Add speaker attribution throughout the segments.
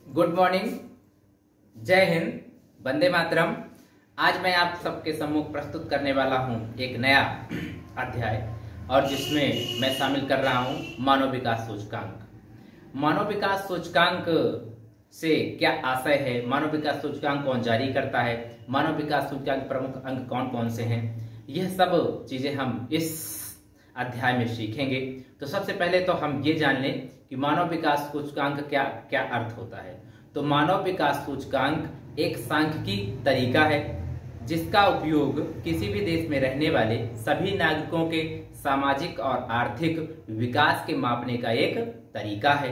Speaker 1: Good morning, जय हिंद, वंदे मातरम। आज मैं आप सबके सम्मुख प्रस्तुत करने वाला हूं एक नया अध्याय और जिसमें मैं शामिल कर रहा हूं मानव विकास सूचकांक। मानव विकास सूचकांक से क्या आशय है, मानव विकास सूचकांक कौन जारी करता है, मानव विकास सूचकांक प्रमुख अंक कौन कौन से हैं, यह सब चीजें हम इस अध्याय में सीखेंगे। तो सबसे पहले तो हम ये जान लें कि मानव विकास सूचकांक क्या क्या अर्थ होता है। तो मानव विकास सूचकांक एक सांख्यिकी तरीका है जिसका उपयोग किसी भी देश में रहने वाले सभी नागरिकों के सामाजिक और आर्थिक विकास के मापने का एक तरीका है।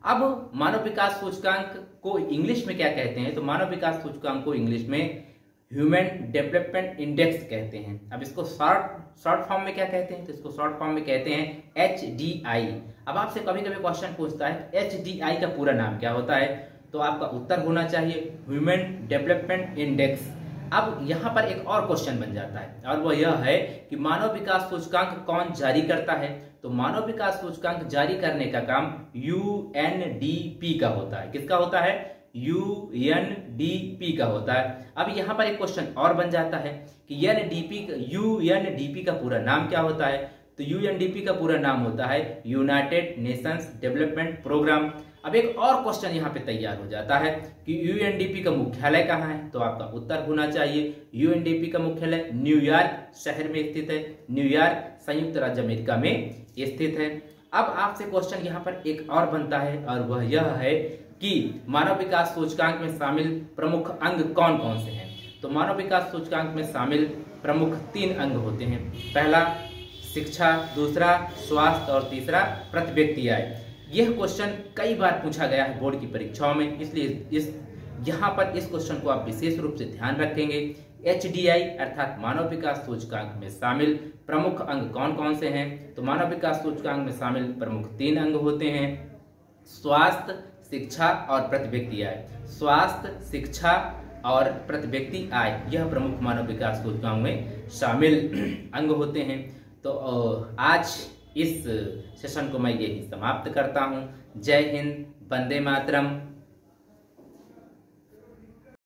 Speaker 1: अब मानव विकास सूचकांक को इंग्लिश में क्या कहते हैं, तो मानव विकास सूचकांक को इंग्लिश में ह्यूमन डेवलपमेंट इंडेक्स कहते हैं। अब इसको शॉर्ट फॉर्म में क्या कहते हैं, तो इसको शॉर्ट फॉर्म में कहते हैं HDI। अब आपसे कभी कभी क्वेश्चन पूछता है HDI का पूरा नाम क्या होता है, तो आपका उत्तर होना चाहिए ह्यूमन डेवलपमेंट इंडेक्स। अब यहाँ पर एक और क्वेश्चन बन जाता है और वह यह है कि मानव विकास सूचकांक कौन जारी करता है। तो मानव विकास सूचकांक जारी करने का काम UNDP का होता है। किसका होता है? UNDP का होता है। अब यहाँ पर एक क्वेश्चन और बन जाता है कि UNDP का पूरा नाम क्या होता है, तो UNDP का पूरा नाम होता है यूनाइटेड नेशंस डेवलपमेंट प्रोग्राम। अब एक और क्वेश्चन यहाँ पे तैयार हो जाता है कि UNDP का मुख्यालय कहाँ है, तो आपका उत्तर होना चाहिए UNDP का मुख्यालय न्यूयॉर्क शहर में स्थित है। न्यूयॉर्क संयुक्त राज्य अमेरिका में स्थित है। अब आपसे क्वेश्चन यहाँ पर एक और बनता है और वह यह है कि मानव विकास सूचकांक में शामिल प्रमुख अंग कौन कौन से हैं। तो मानव विकास सूचकांक में शामिल प्रमुख 3 अंग होते हैं। पहला शिक्षा, दूसरा स्वास्थ्य और तीसरा प्रति व्यक्ति आय। यह क्वेश्चन कई बार पूछा गया है बोर्ड की परीक्षाओं में, इसलिए यहाँ पर इस क्वेश्चन को आप विशेष रूप से ध्यान रखेंगे। HDI अर्थात मानव विकास सूचकांक में शामिल प्रमुख अंग कौन कौन से हैं, तो मानव विकास सूचकांक में शामिल प्रमुख 3 अंग होते हैं स्वास्थ्य, शिक्षा और प्रति व्यक्ति आय। स्वास्थ्य, शिक्षा और प्रति व्यक्ति आय यह प्रमुख मानव विकास सूचकांक में शामिल अंग होते हैं। तो आज इस सेशन को मैं यही समाप्त करता हूँ। जय हिंद, वंदे मातरम।